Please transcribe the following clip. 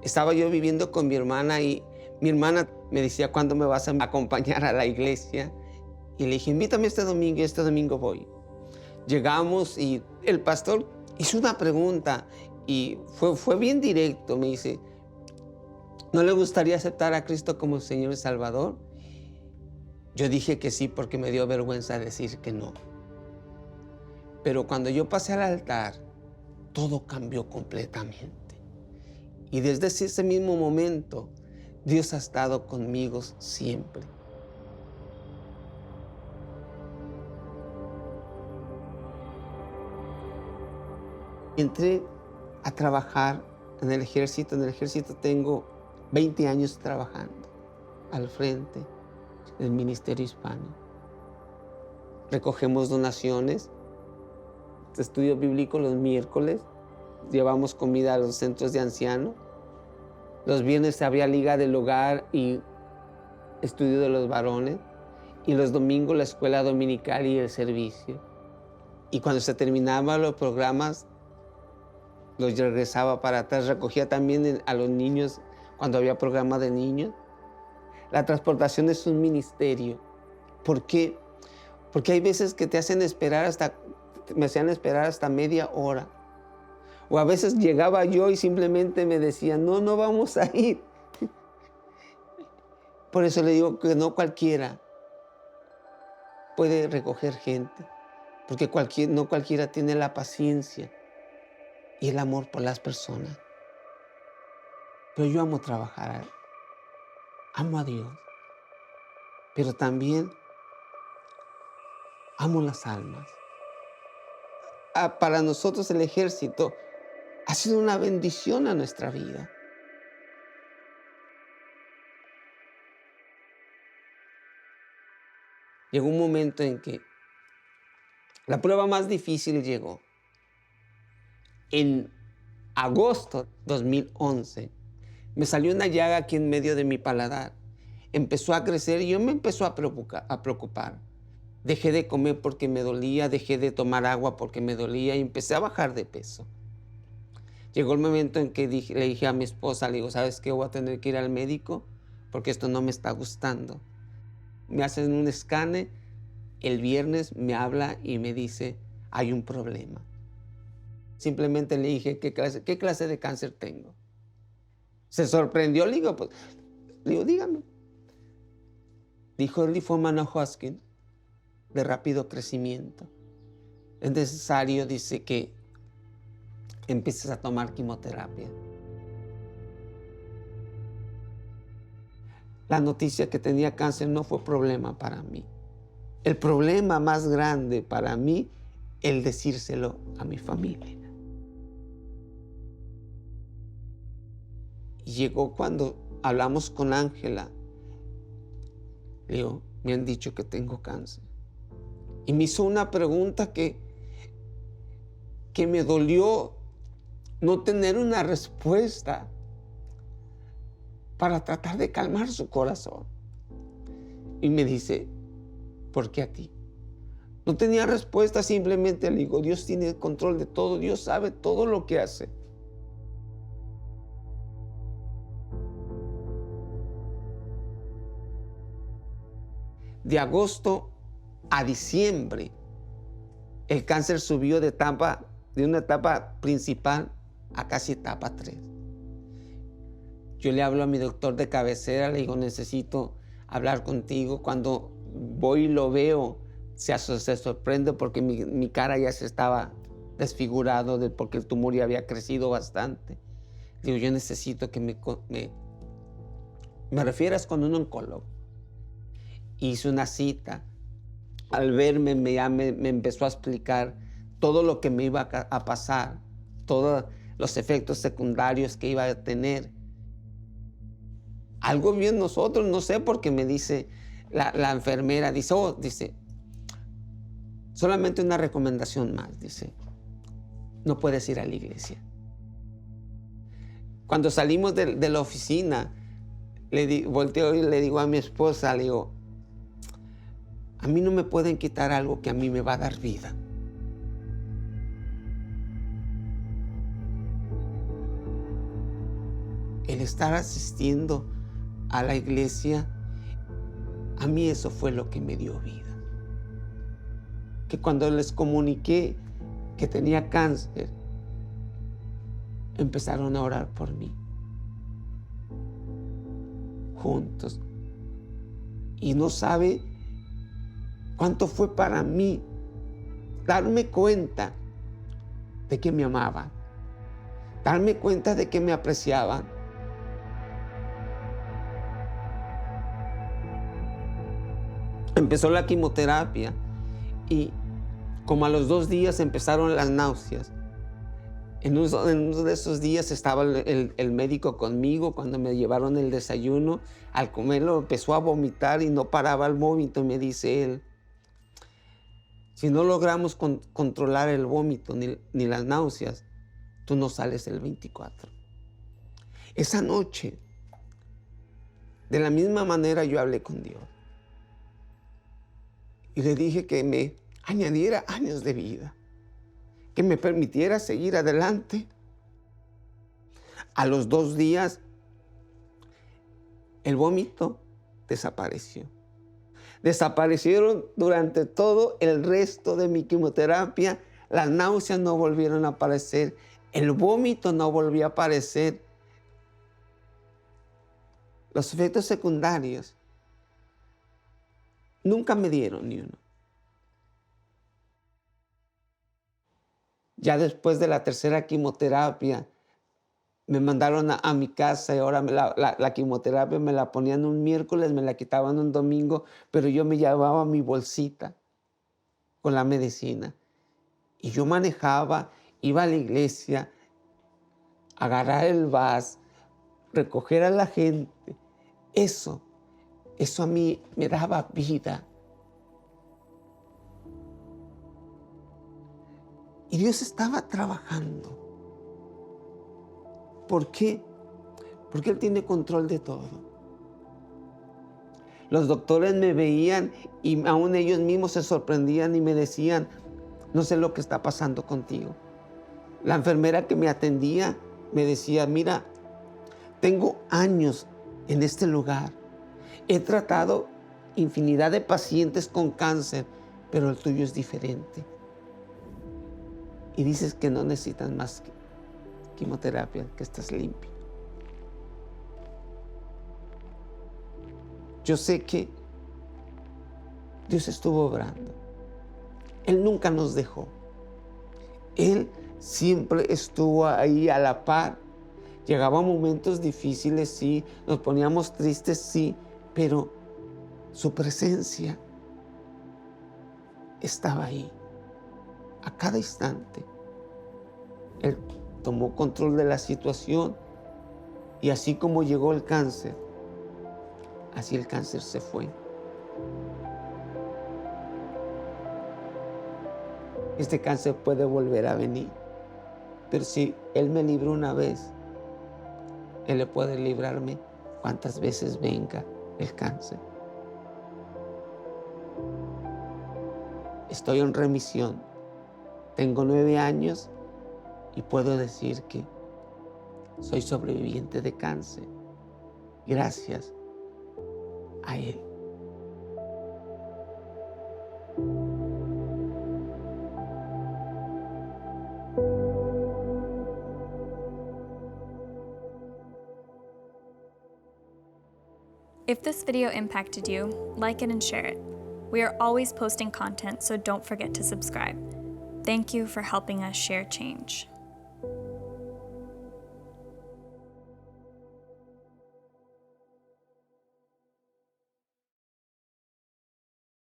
Estaba yo viviendo con mi hermana y mi hermana me decía, ¿cuándo me vas a acompañar a la iglesia? Y le dije, invítame y este domingo voy. Llegamos y el pastor hizo una pregunta y fue bien directo. Me dice, ¿no le gustaría aceptar a Cristo como Señor y Salvador? Yo dije que sí porque me dio vergüenza decir que no. Pero cuando yo pasé al altar, todo cambió completamente. Y desde ese mismo momento, Dios ha estado conmigo siempre. Entré a trabajar en el ejército. En el ejército tengo 20 años trabajando al frente del ministerio hispano. Recogemos donaciones, estudio bíblico los miércoles, llevamos comida a los centros de ancianos. Los viernes había liga del hogar y estudio de los varones. Y los domingos la escuela dominical y el servicio. Y cuando se terminaban los programas, los regresaba para atrás. Recogía también a los niños cuando había programa de niños. La transportación es un ministerio. ¿Por qué? Porque hay veces que me hacían esperar hasta media hora. O a veces llegaba yo y simplemente me decían, no, no vamos a ir. Por eso le digo que no cualquiera puede recoger gente. Porque no cualquiera tiene la paciencia y el amor por las personas. Pero yo amo trabajar, amo a Dios, pero también amo las almas. Para nosotros el ejército ha sido una bendición a nuestra vida. Llegó un momento en que la prueba más difícil llegó. En agosto de 2011 me salió una llaga aquí en medio de mi paladar. Empezó a crecer y yo me empezó a preocupar. Dejé de comer porque me dolía, dejé de tomar agua porque me dolía y empecé a bajar de peso. Llegó el momento en que le dije a mi esposa, le digo, ¿sabes qué? Voy a tener que ir al médico porque esto no me está gustando. Me hacen un escáner, el viernes me habla y me dice, hay un problema. Simplemente le dije, ¿qué clase de cáncer tengo? Se sorprendió, le digo, dígame. Dijo, el linfoma no-Hodgkin de rápido crecimiento. Es necesario, dice, que empieces a tomar quimioterapia. La noticia que tenía cáncer no fue problema para mí. El problema más grande para mí, el decírselo a mi familia. Y llegó cuando hablamos con Ángela. Le digo, me han dicho que tengo cáncer. Y me hizo una pregunta que me dolió no tener una respuesta para tratar de calmar su corazón. Y me dice, ¿por qué a ti? No tenía respuesta, simplemente le digo, Dios tiene el control de todo, Dios sabe todo lo que hace. De agosto a diciembre, el cáncer subió de una etapa principal a casi etapa 3. Yo le hablo a mi doctor de cabecera, le digo, necesito hablar contigo. Cuando voy y lo veo, se sorprende porque mi cara ya se estaba desfigurado porque el tumor ya había crecido bastante. Le digo, yo necesito que me refieras con un oncólogo. Hice una cita. Al verme, me empezó a explicar todo lo que me iba a pasar, todos los efectos secundarios que iba a tener. Algo vio en nosotros, no sé, porque me dice la enfermera, dice, solamente una recomendación más, dice, no puedes ir a la iglesia. Cuando salimos de la oficina, volteo y le digo a mi esposa, le digo, a mí no me pueden quitar algo que a mí me va a dar vida. el estar asistiendo a la iglesia, a mí eso fue lo que me dio vida. Que cuando les comuniqué que tenía cáncer, empezaron a orar por mí, juntos. Y no sabe cuánto fue para mí darme cuenta de que me amaban, darme cuenta de que me apreciaban. Empezó la quimioterapia y como a los 2 días empezaron las náuseas. En uno de esos días estaba el médico conmigo cuando me llevaron el desayuno. Al comerlo empezó a vomitar y no paraba el vómito. Me dice él, si no logramos controlar el vómito ni las náuseas, tú no sales el 24. Esa noche, de la misma manera yo hablé con Dios. Y le dije que me añadiera años de vida, que me permitiera seguir adelante. A los 2 días, el vómito desapareció. Desaparecieron durante todo el resto de mi quimioterapia. Las náuseas no volvieron a aparecer. El vómito no volvió a aparecer. Los efectos secundarios nunca me dieron ni uno. Ya después de la 3ª quimioterapia, me mandaron a mi casa y ahora la quimioterapia me la ponían un miércoles, me la quitaban un domingo, pero yo me llevaba mi bolsita con la medicina. Y yo manejaba, iba a la iglesia, agarrar el vas, recoger a la gente. Eso a mí me daba vida. Y Dios estaba trabajando. ¿Por qué? Porque Él tiene control de todo. Los doctores me veían y aún ellos mismos se sorprendían y me decían, no sé lo que está pasando contigo. La enfermera que me atendía me decía, mira, tengo años en este lugar. He tratado infinidad de pacientes con cáncer, pero el tuyo es diferente. Y dices que no necesitas más quimioterapia, que estás limpio. Yo sé que Dios estuvo obrando. Él nunca nos dejó. Él siempre estuvo ahí a la par. Llegaban momentos difíciles, sí, nos poníamos tristes, sí, pero su presencia estaba ahí a cada instante. Él tomó control de la situación y así como llegó el cáncer, así el cáncer se fue. Este cáncer puede volver a venir, pero si Él me libró una vez, Él le puede librarme cuantas veces venga el cáncer. Estoy en remisión. Tengo 9 años y puedo decir que soy sobreviviente de cáncer gracias a Él. If this video impacted you, like it and share it. We are always posting content, so don't forget to subscribe. Thank you for helping us share change.